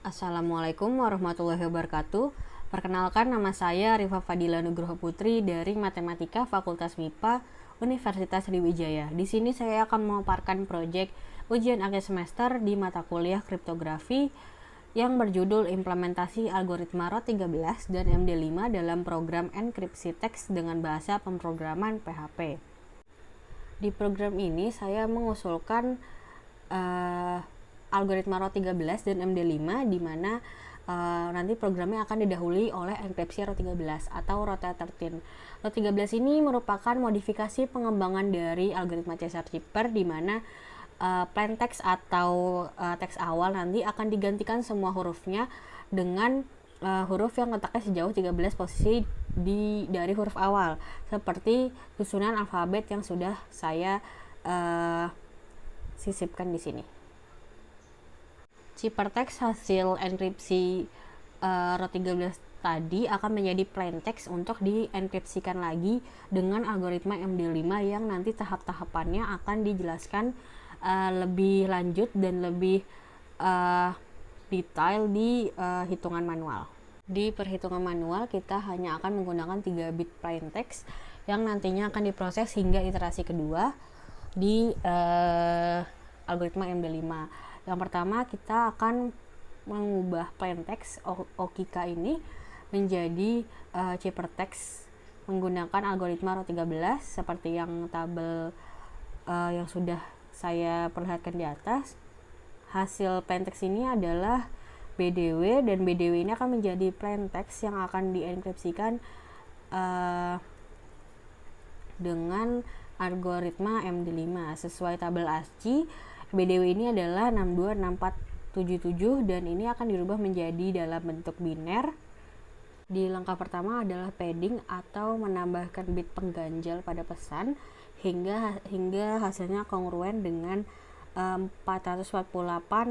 Assalamualaikum warahmatullahi wabarakatuh. Perkenalkan, nama saya Rifa Fadila Nugroho Putri dari Matematika Fakultas MIPA Universitas Sriwijaya. Di sini saya akan memaparkan proyek ujian akhir semester di mata kuliah kriptografi yang berjudul Implementasi Algoritma ROT13 dan MD5 dalam program enkripsi teks dengan bahasa pemrograman PHP. Di program ini saya mengusulkan algoritma ROT13 dan MD5 di mana nanti programnya akan didahului oleh enkripsi ROT13 atau ROT13. ROT13 ini merupakan modifikasi pengembangan dari algoritma Caesar-Cipper di mana plain text atau teks awal nanti akan digantikan semua hurufnya dengan huruf yang letaknya sejauh 13 posisi dari huruf awal, seperti susunan alfabet yang sudah saya sisipkan di sini. Ciphertext hasil enkripsi ROT13 tadi akan menjadi plain text untuk dienkripsikan lagi dengan algoritma MD5 yang nanti tahap-tahapannya akan dijelaskan lebih lanjut dan lebih detail di hitungan manual. Di perhitungan manual kita hanya akan menggunakan 3 bit plain text yang nantinya akan diproses hingga iterasi kedua di algoritma MD5. Yang pertama, kita akan mengubah plain text OKK ini menjadi ciphertext menggunakan algoritma ROT13 seperti yang tabel yang sudah saya perlihatkan di atas. Hasil plain text ini adalah BDW dan BDW ini akan menjadi plain text yang akan dienkripsikan dengan algoritma MD5 sesuai tabel ASCII. BDW ini adalah 626477 dan ini akan dirubah menjadi dalam bentuk biner. Di langkah pertama adalah padding atau menambahkan bit pengganjal pada pesan hingga hasilnya kongruen dengan 448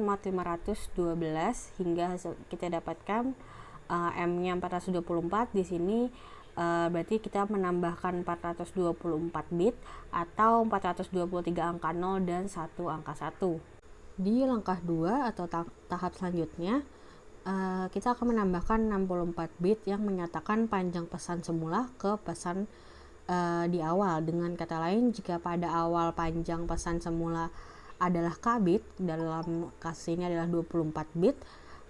mod 512 hingga kita dapatkan M-nya 424. Di sini berarti kita menambahkan 424 bit atau 423 angka 0 dan 1 angka 1. Di langkah 2 atau tahap selanjutnya kita akan menambahkan 64 bit yang menyatakan panjang pesan semula ke pesan di awal. Dengan kata lain, jika pada awal panjang pesan semula adalah k bit, dalam kasus ini adalah 24 bit,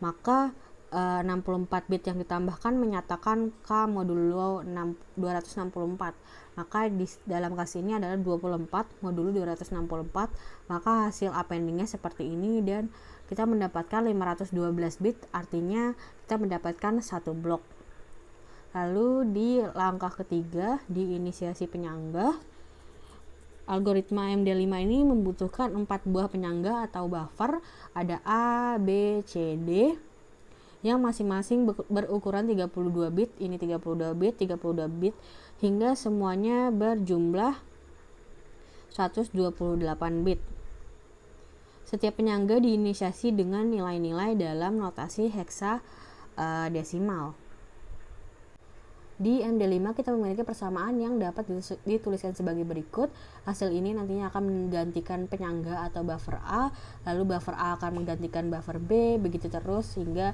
maka 64 bit yang ditambahkan menyatakan K modulo 264. Maka di dalam kasus ini adalah 24 modulo 264. Maka hasil appendingnya seperti ini dan kita mendapatkan 512 bit, artinya kita mendapatkan satu blok. Lalu di langkah ketiga, di inisiasi penyangga, algoritma MD5 ini membutuhkan 4 buah penyangga atau buffer, ada A, B, C, D yang masing-masing berukuran 32 bit, ini 32 bit, 32 bit, hingga semuanya berjumlah 128 bit. Setiap penyangga diinisiasi dengan nilai-nilai dalam notasi heksadesimal. Di MD5 kita memiliki persamaan yang dapat dituliskan sebagai berikut. Hasil ini nantinya akan menggantikan penyangga atau buffer A, lalu buffer A akan menggantikan buffer B, begitu terus hingga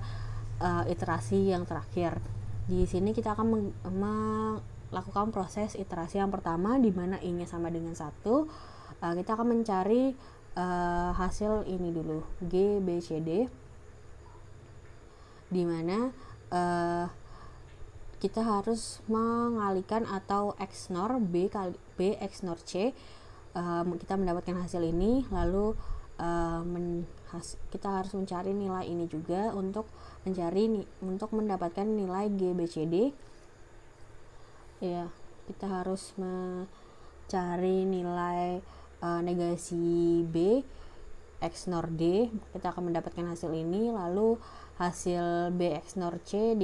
iterasi yang terakhir. Di sini kita akan melakukan proses iterasi yang pertama di mana I-nya sama dengan 1. Kita akan mencari hasil ini dulu, G, B, C, D, di mana kita harus mengalihkan atau XNOR B XNOR C. Kita mendapatkan hasil ini, lalu kita harus mencari nilai ini juga untuk mendapatkan nilai G, B, C, D. Ya, kita harus mencari nilai negasi B XNOR D. Kita akan mendapatkan hasil ini, lalu hasil B XNOR C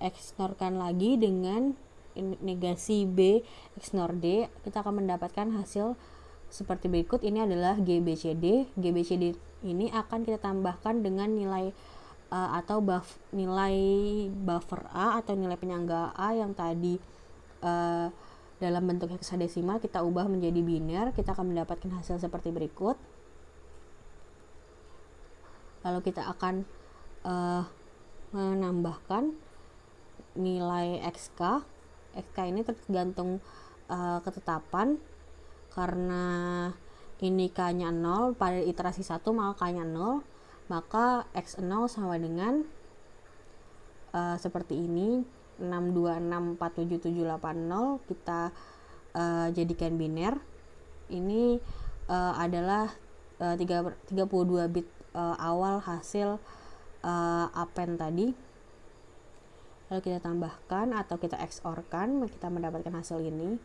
XNOR-kan lagi dengan negasi B XNOR D. Kita akan mendapatkan hasil seperti berikut. Ini adalah GBCD. GBCD ini akan kita tambahkan dengan nilai atau nilai buffer A atau nilai penyangga A yang tadi dalam bentuk heksadesimal kita ubah menjadi biner. Kita akan mendapatkan hasil seperti berikut. Lalu kita akan menambahkan nilai XK. XK ini tergantung ketetapan, karena ini K-nya 0, pada iterasi 1 maka K-nya 0, maka X0 sama dengan seperti ini, 6264770, kita jadikan biner. Ini adalah 32 bit awal hasil append tadi. Lalu kita tambahkan atau kita XOR-kan, kita mendapatkan hasil ini.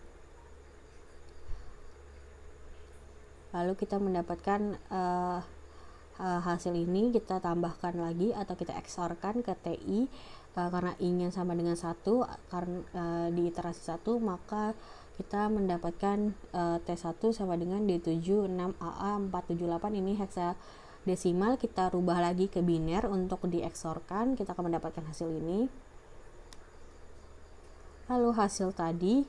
Lalu kita mendapatkan hasil ini, kita tambahkan lagi atau kita XOR-kan ke TI, karena I-nya sama dengan 1, karena di iterasi 1 maka kita mendapatkan T1 sama dengan D76AA478. Ini heksadesimal, kita rubah lagi ke biner untuk di XOR-kan, kita akan mendapatkan hasil ini. Lalu hasil tadi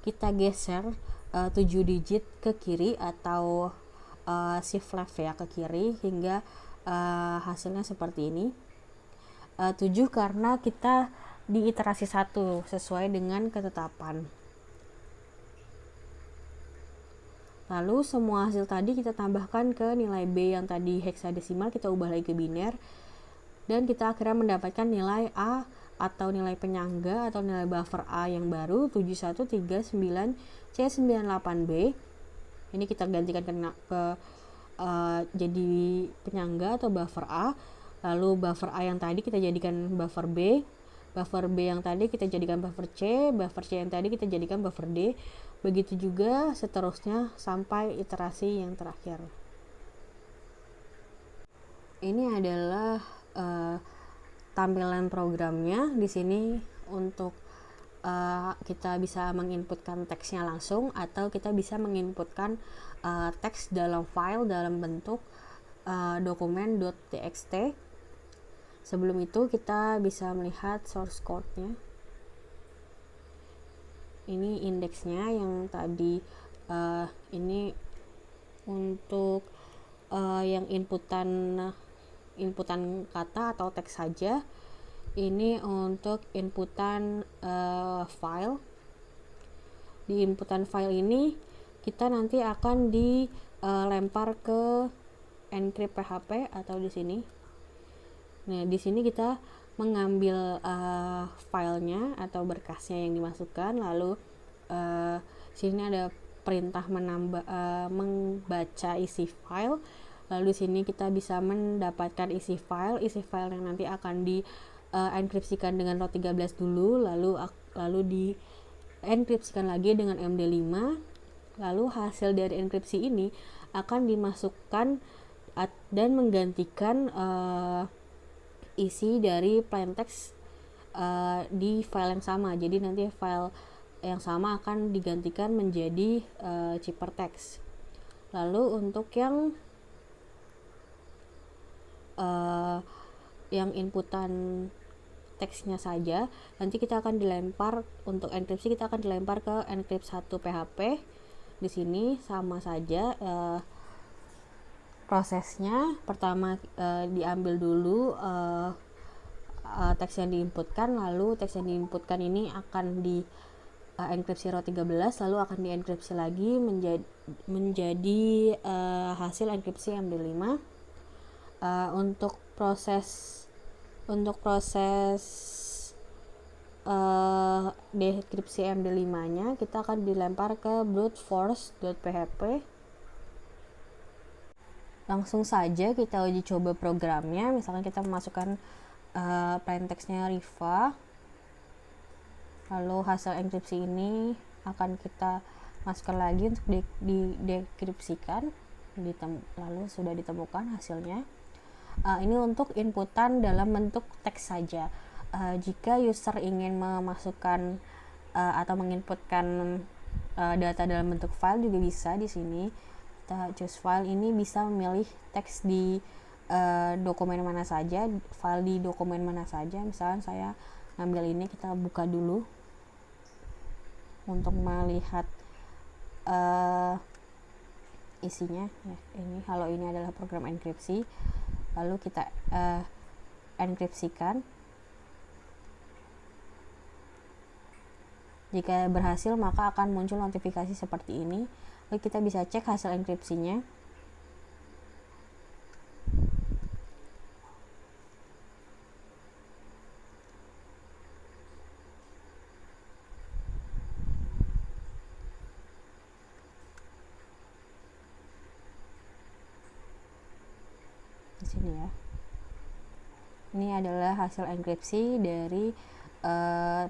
kita geser 7 digit ke kiri atau shift left ya, ke kiri, hingga hasilnya seperti ini. 7 karena kita di iterasi 1 sesuai dengan ketetapan. Lalu semua hasil tadi kita tambahkan ke nilai B yang tadi heksadesimal, kita ubah lagi ke biner, dan kita akhirnya mendapatkan nilai A atau nilai penyangga atau nilai buffer A yang baru 7139C98B. Ini kita gantikan ke jadi penyangga atau buffer A. Lalu buffer A yang tadi kita jadikan buffer B, buffer B yang tadi kita jadikan buffer C yang tadi kita jadikan buffer D. Begitu juga seterusnya sampai iterasi yang terakhir. Ini adalah tampilan programnya. Di sini untuk kita bisa menginputkan teksnya langsung, atau kita bisa menginputkan teks dalam file dalam bentuk dokumen.txt. Sebelum itu kita bisa melihat source code-nya. Ini indeksnya yang tadi, ini untuk yang inputan kata atau teks saja. Ini untuk inputan file. Di inputan file ini kita nanti akan dilempar ke encrypt PHP atau di sini. Nah, di sini kita mengambil filenya atau berkasnya yang dimasukkan, lalu sini ada perintah membaca isi file. Lalu di sini kita bisa mendapatkan isi file yang nanti akan dienkripsikan dengan ROT13 dulu, lalu dienkripsikan lagi dengan MD5. Lalu hasil dari enkripsi ini akan dimasukkan dan menggantikan isi dari plain text di file yang sama. Jadi nanti file yang sama akan digantikan menjadi ciphertext. Lalu untuk yang inputan teksnya saja, nanti kita akan dilempar, untuk enkripsi kita akan dilempar ke encrypt 1 PHP. Di sini sama saja prosesnya. Pertama diambil dulu teks yang diinputkan, lalu teks yang diinputkan ini akan di enkripsi ROT13, lalu akan dienkripsi lagi menjadi hasil enkripsi MD5. Untuk proses dekripsi MD5 nya kita akan dilempar ke brute force.php. Langsung saja kita uji coba programnya. Misalkan kita memasukkan plain text-nya Riva, lalu hasil enkripsi ini akan kita masukkan lagi untuk didekripsikan, lalu sudah ditemukan hasilnya. Ini untuk inputan dalam bentuk teks saja. Jika user ingin memasukkan atau menginputkan data dalam bentuk file juga bisa. Di sini kita choose file, ini bisa memilih teks di dokumen mana saja, file di dokumen mana saja. Misalnya saya ngambil ini, kita buka dulu untuk melihat isinya ya. Ini adalah program enkripsi. lalu kita enkripsikan. Jika berhasil, maka akan muncul notifikasi seperti ini. Lalu kita bisa cek hasil enkripsinya. Di sini ya. Ini adalah hasil enkripsi dari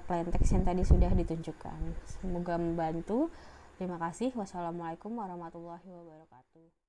plaintext yang tadi sudah ditunjukkan. Semoga membantu. Terima kasih. Wassalamualaikum warahmatullahi wabarakatuh.